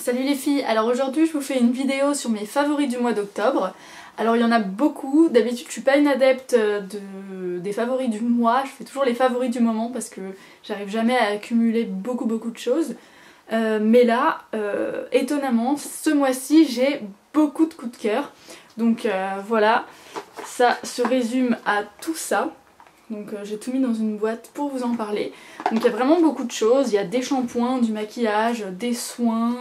Salut les filles, alors aujourd'hui je vous fais une vidéo sur mes favoris du mois d'octobre. Alors il y en a beaucoup, d'habitude je suis pas une adepte des favoris du mois, je fais toujours les favoris du moment parce que j'arrive jamais à accumuler beaucoup de choses. Mais là, étonnamment, ce mois-ci j'ai beaucoup de coups de cœur. Donc voilà, ça se résume à tout ça. Donc j'ai tout mis dans une boîte pour vous en parler. Donc il y a vraiment beaucoup de choses, il y a des shampoings, du maquillage, des soins,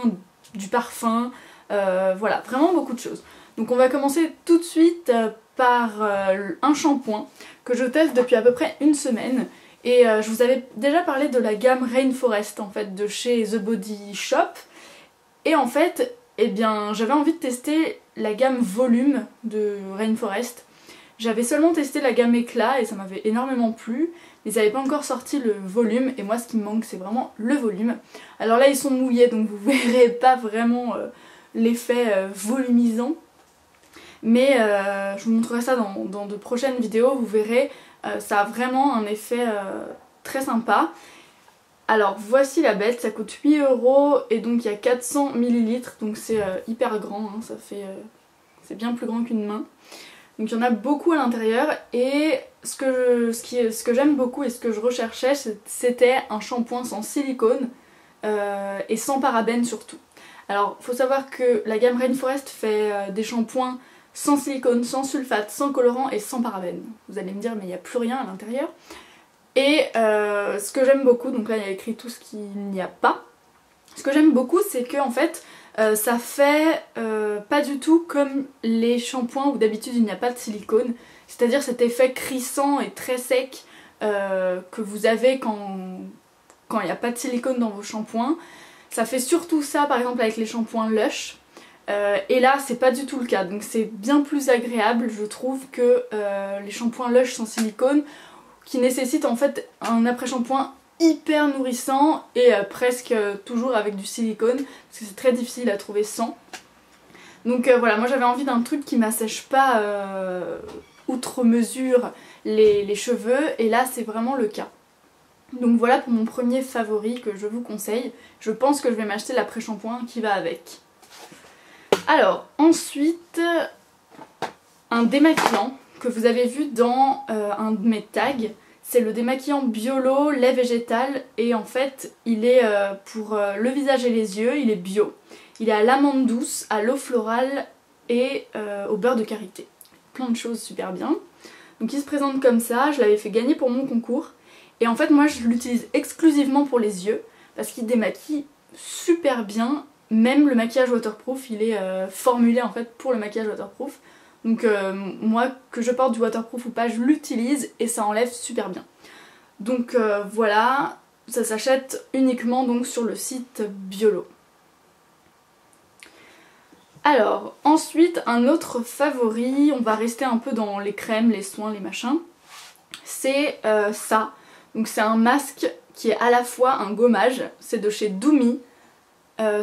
du parfum, voilà, vraiment beaucoup de choses. Donc on va commencer tout de suite par un shampoing que je teste depuis à peu près une semaine. Et je vous avais déjà parlé de la gamme Rainforest en fait de chez The Body Shop. Et en fait, eh bien j'avais envie de tester la gamme volume de Rainforest. J'avais seulement testé la gamme éclat et ça m'avait énormément plu, mais ils n'avaient pas encore sorti le volume et moi ce qui me manque c'est vraiment le volume. Alors là ils sont mouillés donc vous verrez pas vraiment l'effet volumisant, mais je vous montrerai ça dans de prochaines vidéos, vous verrez, ça a vraiment un effet très sympa. Alors voici la bête, ça coûte 8 € et donc il y a 400 ml, donc c'est hyper grand, hein, ça fait c'est bien plus grand qu'une main. Donc il y en a beaucoup à l'intérieur et ce que j'aime beaucoup et ce que je recherchais c'était un shampoing sans silicone et sans parabènes surtout. Alors faut savoir que la gamme Rainforest fait des shampoings sans silicone, sans sulfate, sans colorant et sans parabènes. Vous allez me dire mais il n'y a plus rien à l'intérieur. Et ce que j'aime beaucoup, donc là il y a écrit tout ce qu'il n'y a pas. Ce que j'aime beaucoup c'est que en fait ça fait pas du tout comme les shampoings où d'habitude il n'y a pas de silicone, c'est-à-dire cet effet crissant et très sec que vous avez quand il n'y a pas de silicone dans vos shampoings. Ça fait surtout ça par exemple avec les shampoings Lush et là c'est pas du tout le cas, donc c'est bien plus agréable je trouve que les shampoings Lush sans silicone qui nécessitent en fait un après-shampoing hyper nourrissant et presque toujours avec du silicone parce que c'est très difficile à trouver sans. Donc voilà, moi j'avais envie d'un truc qui m'assèche pas outre mesure les cheveux et là c'est vraiment le cas. Donc voilà pour mon premier favori que je vous conseille. Je pense que je vais m'acheter l'après-shampoing qui va avec. Alors ensuite un démaquillant que vous avez vu dans un de mes tags. C'est le démaquillant Biolo lait végétal et en fait il est pour le visage et les yeux, il est bio. Il est à l'amande douce, à l'eau florale et au beurre de karité. Plein de choses super bien. Donc il se présente comme ça, je l'avais fait gagner pour mon concours. Et en fait moi je l'utilise exclusivement pour les yeux parce qu'il démaquille super bien. Même le maquillage waterproof il est formulé en fait pour le maquillage waterproof. Donc moi que je porte du waterproof ou pas je l'utilise et ça enlève super bien. Donc voilà, ça s'achète uniquement donc sur le site Biolo. Alors ensuite un autre favori, on va rester un peu dans les crèmes, les soins, les machins. C'est ça, donc c'est un masque qui est à la fois un gommage, c'est de chez Doumi.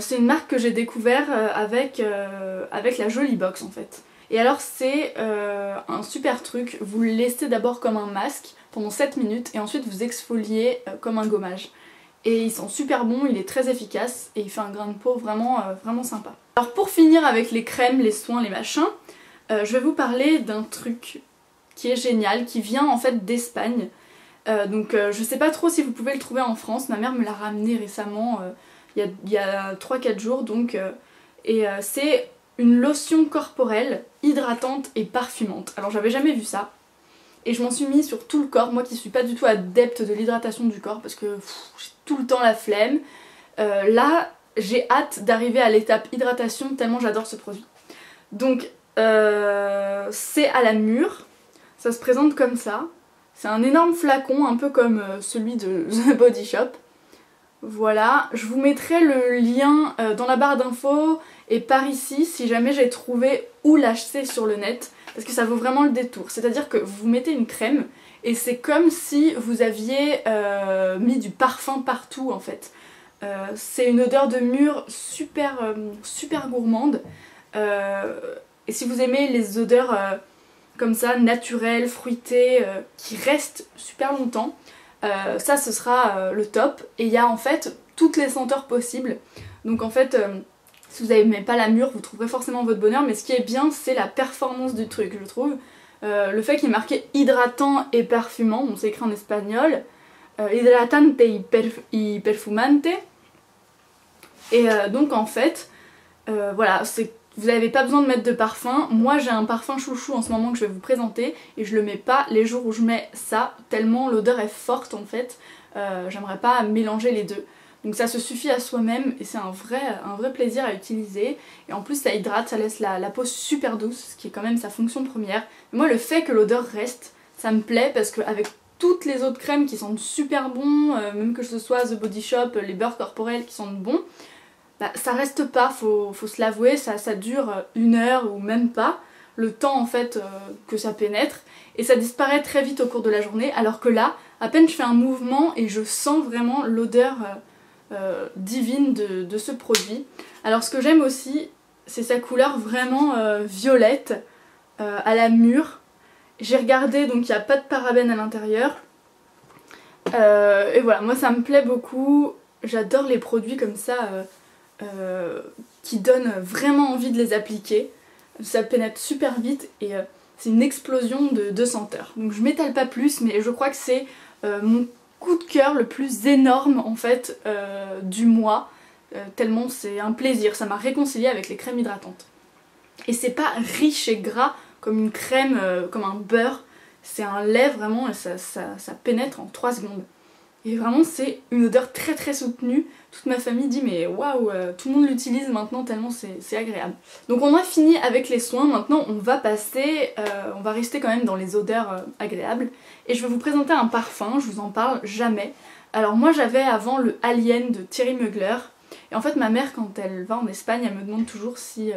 C'est une marque que j'ai découvert avec la Jolie Box en fait. Et alors c'est un super truc, vous le laissez d'abord comme un masque pendant 7 minutes et ensuite vous exfoliez comme un gommage. Et il sent super bon, il est très efficace et il fait un grain de peau vraiment, vraiment sympa. Alors pour finir avec les crèmes, les soins, les machins, je vais vous parler d'un truc qui est génial, qui vient en fait d'Espagne. Donc je sais pas trop si vous pouvez le trouver en France, ma mère me l'a ramené récemment, il y a 3-4 jours donc, c'est une lotion corporelle hydratante et parfumante. Alors j'avais jamais vu ça et je m'en suis mis sur tout le corps, moi qui suis pas du tout adepte de l'hydratation du corps parce que j'ai tout le temps la flemme. Là j'ai hâte d'arriver à l'étape hydratation tellement j'adore ce produit. Donc c'est à la mûre, ça se présente comme ça, c'est un énorme flacon un peu comme celui de The Body Shop. Voilà, je vous mettrai le lien dans la barre d'infos et par ici si jamais j'ai trouvé où l'acheter sur le net parce que ça vaut vraiment le détour. C'est-à-dire que vous mettez une crème et c'est comme si vous aviez mis du parfum partout en fait. C'est une odeur de mûre super, super gourmande et si vous aimez les odeurs comme ça naturelles, fruitées, qui restent super longtemps, ça ce sera le top. Et il y a en fait toutes les senteurs possibles. Donc en fait Si vous n'aimez pas la mûre, vous trouverez forcément votre bonheur, mais ce qui est bien, c'est la performance du truc, je trouve. Le fait qu'il est marqué hydratant et perfumant, bon c'est écrit en espagnol, hydratante y perfumante. Et donc en fait, voilà, vous n'avez pas besoin de mettre de parfum. Moi j'ai un parfum chouchou en ce moment que je vais vous présenter et je le mets pas les jours où je mets ça, tellement l'odeur est forte en fait. J'aimerais pas mélanger les deux. Donc ça se suffit à soi-même et c'est un vrai plaisir à utiliser. Et en plus ça hydrate, ça laisse la peau super douce, ce qui est quand même sa fonction première. Mais moi le fait que l'odeur reste, ça me plaît parce qu'avec toutes les autres crèmes qui sentent super bon, même que ce soit The Body Shop, les beurres corporels qui sentent bon, bah, ça reste pas, faut se l'avouer, ça dure 1 heure ou même pas, le temps en fait que ça pénètre, et ça disparaît très vite au cours de la journée, alors que là, à peine je fais un mouvement et je sens vraiment l'odeur divine de ce produit. Alors ce que j'aime aussi, c'est sa couleur vraiment violette, à la mûre. J'ai regardé, donc il n'y a pas de parabènes à l'intérieur, et voilà, moi ça me plaît beaucoup, j'adore les produits comme ça, qui donnent vraiment envie de les appliquer. Ça pénètre super vite et c'est une explosion de senteurs. Donc je m'étale pas plus, mais je crois que c'est mon coup de cœur le plus énorme en fait du mois, tellement c'est un plaisir, ça m'a réconcilié avec les crèmes hydratantes. Et c'est pas riche et gras comme une crème, comme un beurre, c'est un lait vraiment et ça pénètre en 3 secondes. Et vraiment c'est une odeur très soutenue. Toute ma famille dit mais waouh, tout le monde l'utilise maintenant tellement c'est agréable. Donc on a fini avec les soins, maintenant on va passer, on va rester quand même dans les odeurs agréables. Et je vais vous présenter un parfum, je vous en parle jamais. Alors moi j'avais avant le Alien de Thierry Mugler. Et en fait ma mère quand elle va en Espagne elle me demande toujours si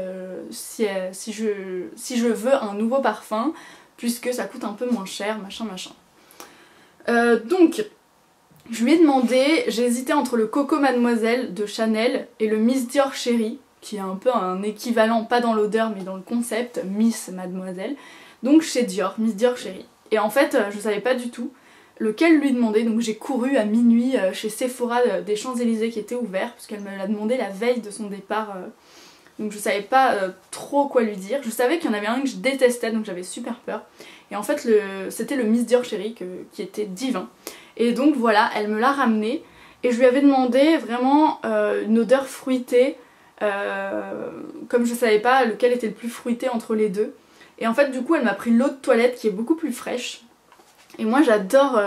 je veux un nouveau parfum, puisque ça coûte un peu moins cher, machin. Donc je lui ai demandé, j'ai hésité entre le Coco Mademoiselle de Chanel et le Miss Dior Chérie, qui est un peu un équivalent, pas dans l'odeur mais dans le concept, Miss Mademoiselle, donc chez Dior, Miss Dior Chérie. Et en fait je savais pas du tout lequel lui demander, donc j'ai couru à minuit chez Sephora des Champs-Élysées qui était ouvert, parce qu'elle me l'a demandé la veille de son départ, donc je savais pas trop quoi lui dire. Je savais qu'il y en avait un que je détestais, donc j'avais super peur. Et en fait c'était le Miss Dior Chérie qui était divin. Et donc voilà, elle me l'a ramené et je lui avais demandé vraiment une odeur fruitée, comme je savais pas lequel était le plus fruité entre les deux. Et en fait du coup elle m'a pris l'eau de toilette qui est beaucoup plus fraîche. Et moi j'adore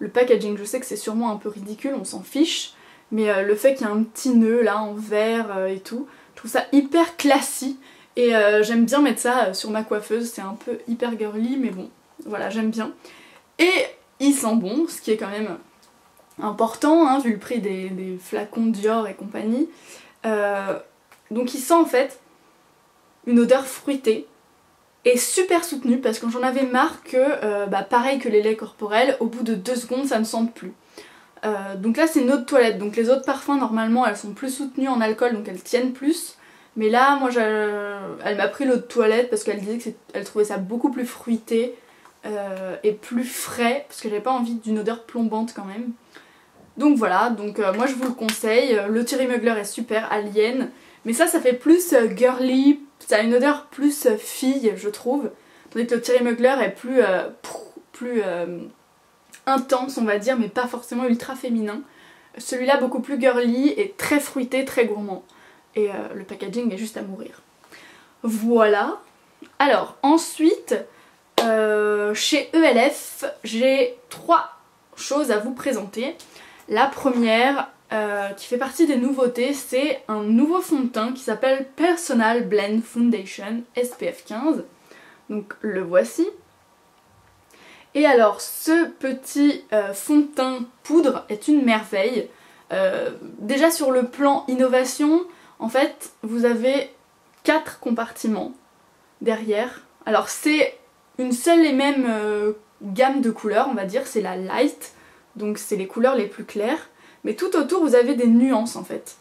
le packaging, je sais que c'est sûrement un peu ridicule, on s'en fiche, mais le fait qu'il y ait un petit nœud là en verre et tout, je trouve ça hyper classique. Et j'aime bien mettre ça sur ma coiffeuse, c'est un peu hyper girly mais bon, voilà j'aime bien. Et il sent bon, ce qui est quand même important, hein, vu le prix des flacons Dior et compagnie. Donc il sent en fait une odeur fruitée et super soutenue, parce que j'en avais marre que, pareil que les laits corporels, au bout de 2 secondes ça ne sente plus. Donc là c'est une eau de toilette, donc les autres parfums normalement elles sont plus soutenues en alcool, donc elles tiennent plus. Mais là moi elle m'a pris l'eau de toilette parce qu'elle disait qu'elle trouvait ça beaucoup plus fruité. Et plus frais, parce que j'avais pas envie d'une odeur plombante quand même. Donc voilà, donc moi je vous le conseille. Le Thierry Mugler est super, Alien, mais ça fait plus girly, ça a une odeur plus fille je trouve, tandis que le Thierry Mugler est plus intense on va dire, mais pas forcément ultra féminin. Celui-là beaucoup plus girly et très fruité, très gourmand, et le packaging est juste à mourir. Voilà. Alors ensuite chez ELF, j'ai 3 choses à vous présenter. La première, qui fait partie des nouveautés, c'est un nouveau fond de teint qui s'appelle Personal Blend Foundation SPF 15. Donc le voici. Et alors ce petit fond de teint poudre est une merveille. Déjà sur le plan innovation, en fait vous avez 4 compartiments derrière. Alors c'est une seule et même gamme de couleurs, on va dire, c'est la light, donc c'est les couleurs les plus claires, mais tout autour vous avez des nuances en fait,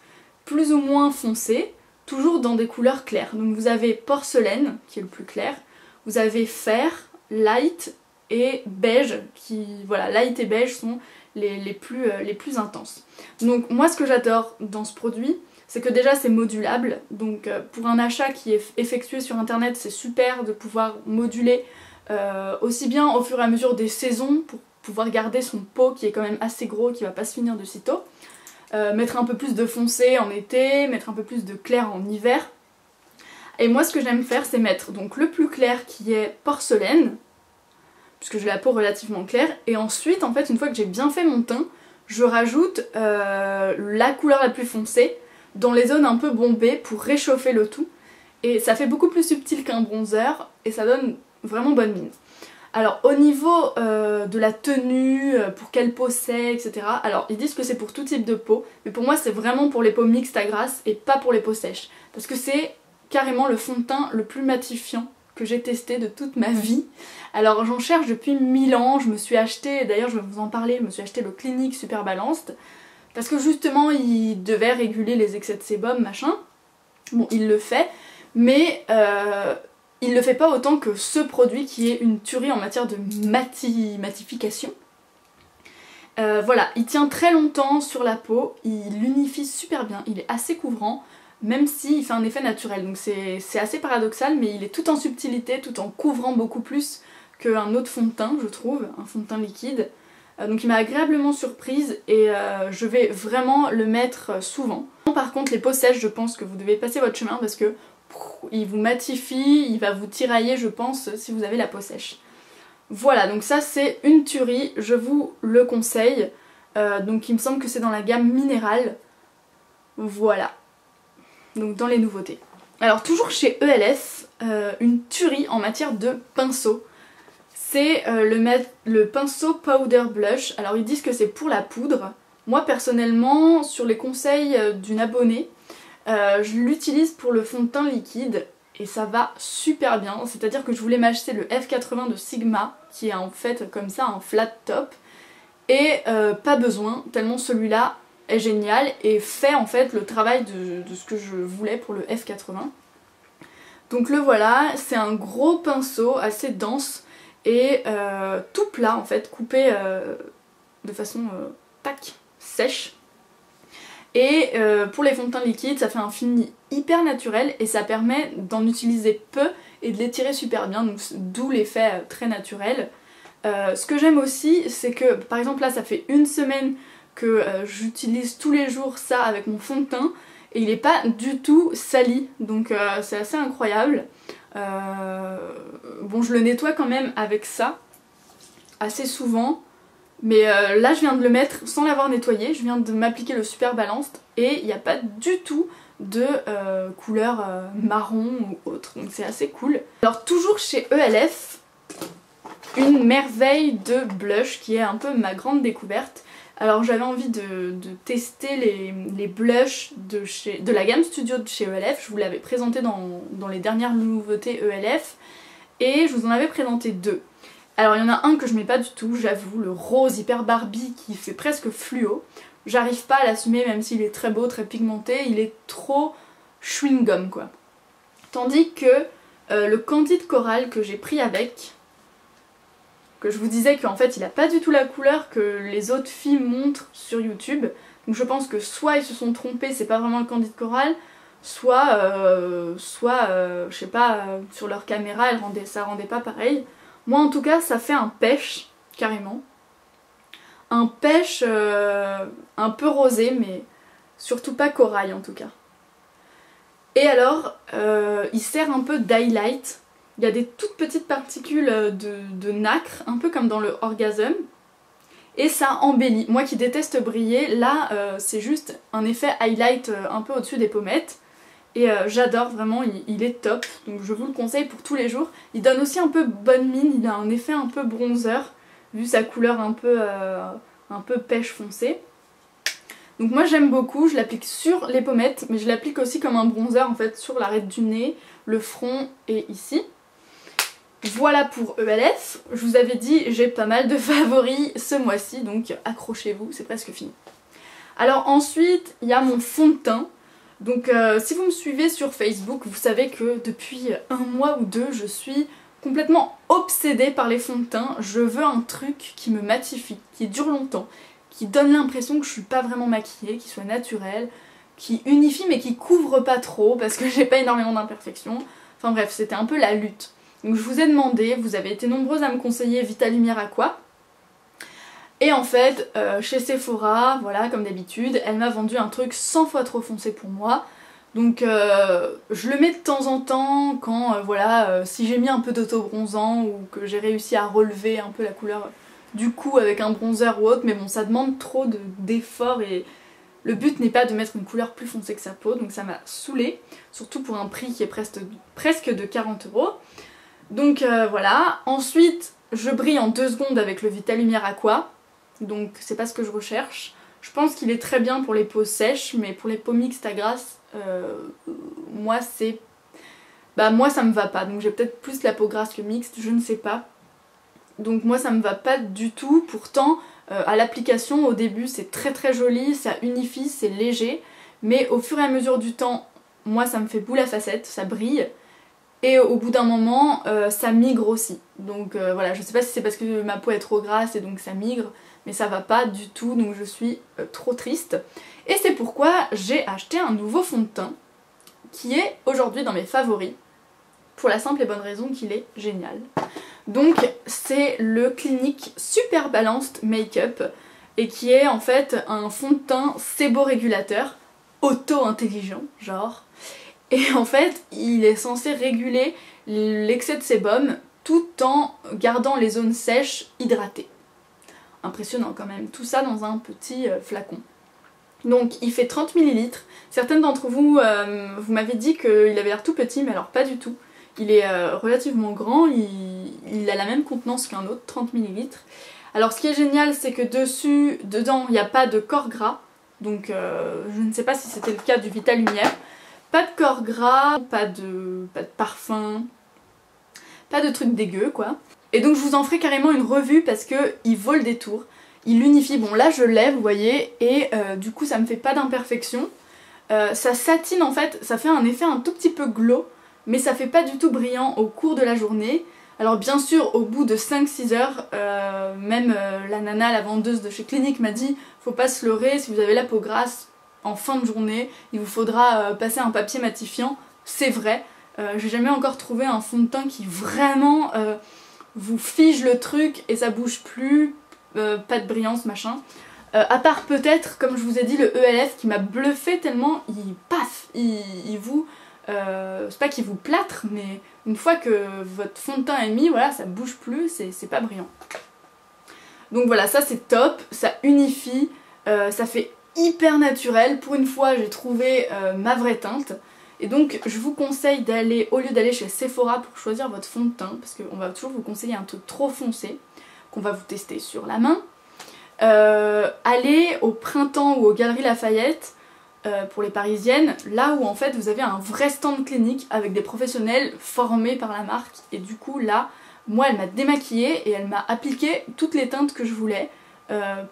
plus ou moins foncées, toujours dans des couleurs claires. Donc vous avez porcelaine, qui est le plus clair, vous avez fer, light et beige, qui, voilà, light et beige sont les plus intenses. Donc moi ce que j'adore dans ce produit, c'est que déjà c'est modulable, donc pour un achat qui est effectué sur internet, c'est super de pouvoir moduler aussi bien au fur et à mesure des saisons pour pouvoir garder son pot qui est quand même assez gros, qui va pas se finir de sitôt. Mettre un peu plus de foncé en été, mettre un peu plus de clair en hiver. Et moi ce que j'aime faire c'est mettre donc le plus clair qui est porcelaine, puisque j'ai la peau relativement claire, et ensuite en fait une fois que j'ai bien fait mon teint, je rajoute la couleur la plus foncée dans les zones un peu bombées pour réchauffer le tout. Et ça fait beaucoup plus subtil qu'un bronzer et ça donne vraiment bonne mine. Alors au niveau de la tenue, pour quelle peau c'est, etc. Alors ils disent que c'est pour tout type de peau, mais pour moi c'est vraiment pour les peaux mixtes à grasse et pas pour les peaux sèches. Parce que c'est carrément le fond de teint le plus matifiant que j'ai testé de toute ma vie. Alors j'en cherche depuis 1000 ans, je me suis acheté, d'ailleurs je vais vous en parler, je me suis acheté le Clinique Super Balanced, parce que justement il devait réguler les excès de sébum, machin. Bon, il le fait, mais il le fait pas autant que ce produit qui est une tuerie en matière de matification. Voilà, il tient très longtemps sur la peau, il unifie super bien, il est assez couvrant, même s'il fait un effet naturel. Donc c'est assez paradoxal, mais il est tout en subtilité, tout en couvrant beaucoup plus qu'un autre fond de teint, je trouve, un fond de teint liquide. Donc il m'a agréablement surprise et je vais vraiment le mettre souvent. Par contre les peaux sèches, je pense que vous devez passer votre chemin parce que il vous matifie, il va vous tirailler je pense si vous avez la peau sèche. Voilà, donc ça c'est une tuerie, je vous le conseille. Donc il me semble que c'est dans la gamme minérale. Voilà, donc dans les nouveautés. Alors toujours chez ELF, une tuerie en matière de pinceau. C'est le pinceau Powder Blush. Alors ils disent que c'est pour la poudre. Moi personnellement, sur les conseils d'une abonnée, je l'utilise pour le fond de teint liquide et ça va super bien. C'est-à-dire que je voulais m'acheter le F80 de Sigma, qui est en fait comme ça un flat top. Et pas besoin, tellement celui-là est génial et fait en fait le travail de ce que je voulais pour le F80. Donc le voilà, c'est un gros pinceau assez dense et tout plat en fait, coupé de façon tac, sèche. Et pour les fonds de teint liquides, ça fait un fini hyper naturel et ça permet d'en utiliser peu et de l'étirer super bien, donc d'où l'effet très naturel. Ce que j'aime aussi, c'est que par exemple là ça fait une semaine que j'utilise tous les jours ça avec mon fond de teint et il n'est pas du tout sali, donc c'est assez incroyable. Bon, je le nettoie quand même avec ça assez souvent, mais là je viens de le mettre sans l'avoir nettoyé, je viens de m'appliquer le Super Balanced et il n'y a pas du tout de couleur marron ou autre, donc c'est assez cool. Alors toujours chez ELF, une merveille de blush qui est un peu ma grande découverte. Alors j'avais envie de tester les blushs de la gamme Studio de chez ELF, je vous l'avais présenté dans les dernières nouveautés ELF et je vous en avais présenté deux. Alors il y en a un que je mets pas du tout, j'avoue, le rose hyper Barbie qui fait presque fluo. J'arrive pas à l'assumer même s'il est très beau, très pigmenté, il est trop chewing-gum quoi. Tandis que le Candide Coral que j'ai pris avec, que je vous disais qu'en fait il a pas du tout la couleur que les autres filles montrent sur YouTube. Donc je pense que soit ils se sont trompés, c'est pas vraiment le Candide Coral, soit je sais pas, sur leur caméra ça rendait pas pareil. Moi en tout cas ça fait un pêche, carrément. Un pêche un peu rosé mais surtout pas corail en tout cas. Et alors il sert un peu d'highlight. Il y a des toutes petites particules de nacre, un peu comme dans le Orgasm. Et ça embellit. Moi qui déteste briller, là c'est juste un effet highlight un peu au-dessus des pommettes. Et j'adore vraiment, il est top. Donc je vous le conseille pour tous les jours. Il donne aussi un peu bonne mine, il a un effet un peu bronzer, vu sa couleur un peu pêche foncé. Donc moi j'aime beaucoup, je l'applique sur les pommettes, mais je l'applique aussi comme un bronzer en fait sur l'arête du nez, le front et ici. Voilà pour ELF, je vous avais dit j'ai pas mal de favoris ce mois-ci, donc accrochez-vous, c'est presque fini. Alors ensuite, il y a mon fond de teint. Donc si vous me suivez sur Facebook, vous savez que depuis un mois ou deux, je suis complètement obsédée par les fonds de teint. Je veux un truc qui me matifie, qui dure longtemps, qui donne l'impression que je suis pas vraiment maquillée, qui soit naturel, qui unifie mais qui couvre pas trop parce que j'ai pas énormément d'imperfections. Enfin bref, c'était un peu la lutte. Donc je vous ai demandé, vous avez été nombreuses à me conseiller Vita Lumière Aqua. Et en fait, chez Sephora, voilà, comme d'habitude, elle m'a vendu un truc 100 fois trop foncé pour moi. Donc je le mets de temps en temps quand, voilà, si j'ai mis un peu d'auto-bronzant ou que j'ai réussi à relever un peu la couleur du cou avec un bronzer ou autre. Mais bon, ça demande trop d'efforts et le but n'est pas de mettre une couleur plus foncée que sa peau. Donc ça m'a saoulée, surtout pour un prix qui est presque de 40 €. Donc voilà. Ensuite, je brille en 2 secondes avec le Vita Lumière Aqua. Donc c'est pas ce que je recherche. Je pense qu'il est très bien pour les peaux sèches, mais pour les peaux mixtes à grasse, moi ça me va pas. Donc j'ai peut-être plus la peau grasse que mixte, je ne sais pas. Donc moi ça me va pas du tout. Pourtant à l'application au début c'est très très joli, ça unifie, c'est léger. Mais au fur et à mesure du temps, moi ça me fait boule à facettes, ça brille. Et au bout d'un moment, ça migre aussi. Donc voilà, je sais pas si c'est parce que ma peau est trop grasse et donc ça migre, mais ça va pas du tout, donc je suis trop triste. Et c'est pourquoi j'ai acheté un nouveau fond de teint, qui est aujourd'hui dans mes favoris, pour la simple et bonne raison qu'il est génial. Donc c'est le Clinique Super Balanced Makeup, et qui est en fait un fond de teint séborégulateur, auto-intelligent, genre. Et en fait, il est censé réguler l'excès de sébum tout en gardant les zones sèches hydratées. Impressionnant quand même, tout ça dans un petit flacon. Donc il fait 30 ml. Certaines d'entre vous, vous m'avez dit qu'il avait l'air tout petit, mais alors pas du tout. Il est relativement grand, il a la même contenance qu'un autre, 30 ml. Alors ce qui est génial, c'est que dedans, il n'y a pas de corps gras. Donc je ne sais pas si c'était le cas du Vita Lumière. Pas de corps gras, pas de parfum, pas de trucs dégueux quoi. Et donc je vous en ferai carrément une revue parce que il vaut le détour. Il unifie, bon là je l'ai vous voyez, et du coup ça me fait pas d'imperfection. Ça satine en fait, ça fait un effet un tout petit peu glow, mais ça fait pas du tout brillant au cours de la journée. Alors bien sûr au bout de 5-6 heures, même la nana, la vendeuse de chez Clinique m'a dit faut pas se leurrer, si vous avez la peau grasse, en fin de journée, il vous faudra passer un papier matifiant, c'est vrai. J'ai jamais encore trouvé un fond de teint qui vraiment vous fige le truc et ça bouge plus, pas de brillance machin. À part peut-être, comme je vous ai dit, le ELF qui m'a bluffé tellement il paf, il vous... c'est pas qu'il vous plâtre, mais une fois que votre fond de teint est mis, voilà, ça bouge plus, c'est pas brillant. Donc voilà, ça c'est top, ça unifie, ça fait hyper naturel. Pour une fois j'ai trouvé ma vraie teinte. Et donc je vous conseille d'aller, au lieu d'aller chez Sephora pour choisir votre fond de teint, parce qu'on va toujours vous conseiller un truc trop foncé, qu'on va vous tester sur la main, allez au Printemps ou aux Galeries Lafayette, pour les parisiennes, là où en fait vous avez un vrai stand Clinique avec des professionnels formés par la marque. Et du coup là, moi elle m'a démaquillée et elle m'a appliqué toutes les teintes que je voulais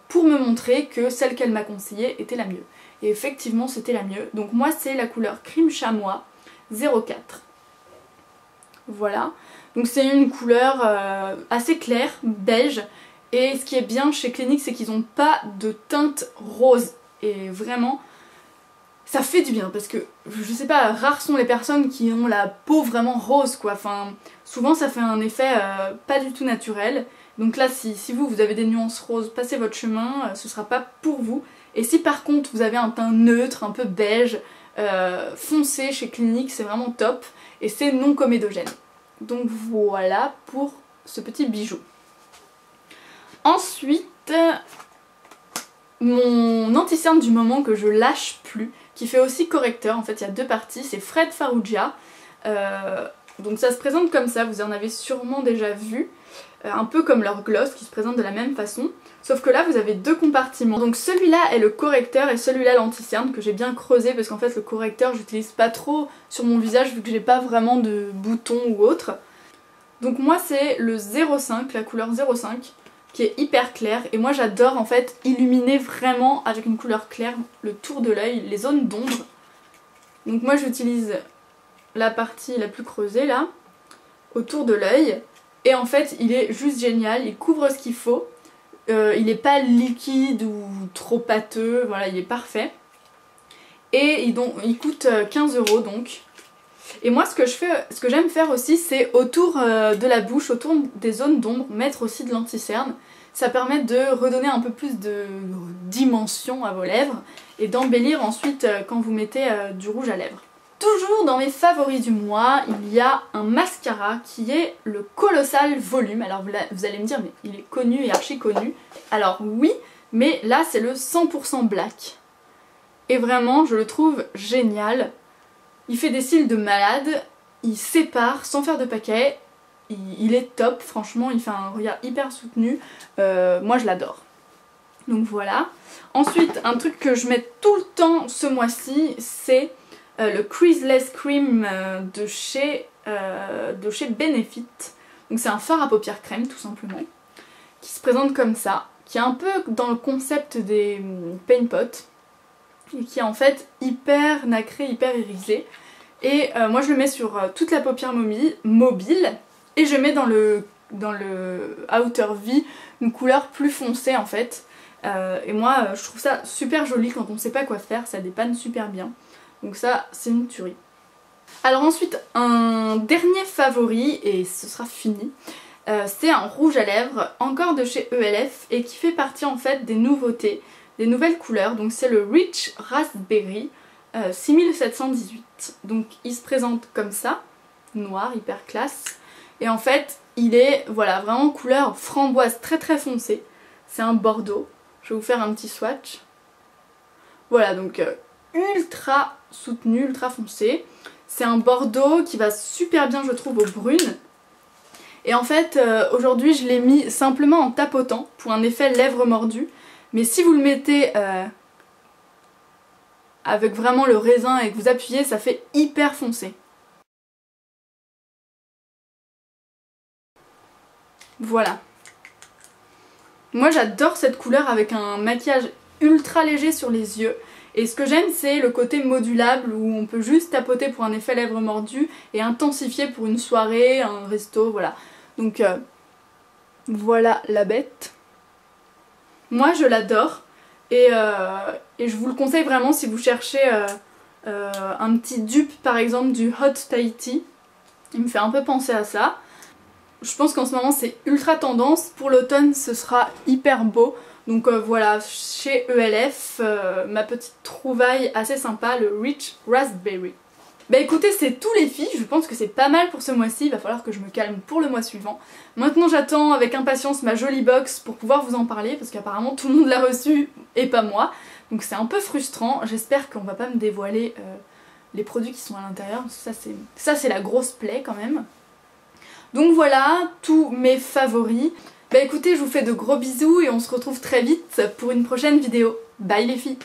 pour me montrer que celle qu'elle m'a conseillée était la mieux. Et effectivement c'était la mieux. Donc moi c'est la couleur Crime Chamois 04. Voilà. Donc c'est une couleur assez claire, beige. Et ce qui est bien chez Clinique, c'est qu'ils n'ont pas de teinte rose. Et vraiment, ça fait du bien parce que, je sais pas, rares sont les personnes qui ont la peau vraiment rose quoi. Enfin, souvent ça fait un effet pas du tout naturel. Donc là, si vous avez des nuances roses, passez votre chemin, ce sera pas pour vous. Et si par contre vous avez un teint neutre, un peu beige, foncé chez Clinique, c'est vraiment top. Et c'est non comédogène. Donc voilà pour ce petit bijou. Ensuite, mon anti-cerne du moment que je lâche plus, qui fait aussi correcteur, en fait il y a deux parties, c'est Fred Farrugia. Donc ça se présente comme ça, vous en avez sûrement déjà vu, un peu comme leur gloss qui se présente de la même façon, sauf que là vous avez deux compartiments. Donc celui-là est le correcteur et celui-là l'anti-cerne que j'ai bien creusé parce qu'en fait le correcteur j'utilise pas trop sur mon visage vu que j'ai pas vraiment de boutons ou autre. Donc moi c'est le 05, la couleur 05, qui est hyper clair et moi j'adore en fait illuminer vraiment avec une couleur claire le tour de l'œil, les zones d'ombre. Donc moi j'utilise la partie la plus creusée là, autour de l'œil, et en fait il est juste génial, il couvre ce qu'il faut, il est pas liquide ou trop pâteux, voilà il est parfait. et il coûte 15 € donc. Et moi ce que j'aime faire aussi, c'est autour de la bouche, autour des zones d'ombre, mettre aussi de l'anti-cerne. Ça permet de redonner un peu plus de dimension à vos lèvres et d'embellir ensuite quand vous mettez du rouge à lèvres. Toujours dans mes favoris du mois, il y a un mascara qui est le Colossal Volume. Alors vous allez me dire, mais il est connu et archi connu. Alors oui, mais là c'est le 100% black. Et vraiment, je le trouve génial. Il fait des cils de malade, il sépare sans faire de paquet. Il est top, franchement, il fait un regard hyper soutenu. Moi je l'adore. Donc voilà. Ensuite, un truc que je mets tout le temps ce mois-ci, c'est le Creaseless Cream de chez Benefit. Donc c'est un fard à paupières crème tout simplement, qui se présente comme ça, qui est un peu dans le concept des Paint Pot, et qui est en fait hyper nacré, hyper irisé. Et moi je le mets sur toute la paupière mobile, et je mets dans le Outer V une couleur plus foncée en fait. Et moi je trouve ça super joli quand on ne sait pas quoi faire, ça dépanne super bien. Donc ça, c'est une tuerie. Alors ensuite, un dernier favori, et ce sera fini, c'est un rouge à lèvres, encore de chez ELF, et qui fait partie en fait des nouveautés, des nouvelles couleurs. Donc c'est le Rich Raspberry 6718. Donc il se présente comme ça, noir, hyper classe. Et en fait, il est voilà, vraiment couleur framboise très très foncée. C'est un bordeaux. Je vais vous faire un petit swatch. Voilà, donc ultra soutenu, ultra foncé. C'est un bordeaux qui va super bien je trouve aux brunes. Et en fait aujourd'hui je l'ai mis simplement en tapotant pour un effet lèvres mordues. Mais si vous le mettez avec vraiment le raisin et que vous appuyez, ça fait hyper foncé. Voilà. Moi j'adore cette couleur avec un maquillage ultra léger sur les yeux. Et ce que j'aime, c'est le côté modulable où on peut juste tapoter pour un effet lèvres mordues et intensifier pour une soirée, un resto, voilà. Donc voilà la bête. Moi je l'adore et je vous le conseille vraiment si vous cherchez un petit dupe par exemple du Hot Tahiti. Il me fait un peu penser à ça. Je pense qu'en ce moment c'est ultra tendance, pour l'automne ce sera hyper beau. Donc voilà, chez ELF, ma petite trouvaille assez sympa, le Rich Raspberry. Bah écoutez, c'est tout les filles, je pense que c'est pas mal pour ce mois-ci, il va falloir que je me calme pour le mois suivant. Maintenant j'attends avec impatience ma jolie box pour pouvoir vous en parler, parce qu'apparemment tout le monde l'a reçue et pas moi. Donc c'est un peu frustrant, j'espère qu'on va pas me dévoiler les produits qui sont à l'intérieur, parce que ça c'est la grosse plaie quand même. Donc voilà, tous mes favoris. Bah écoutez, je vous fais de gros bisous et on se retrouve très vite pour une prochaine vidéo. Bye les filles!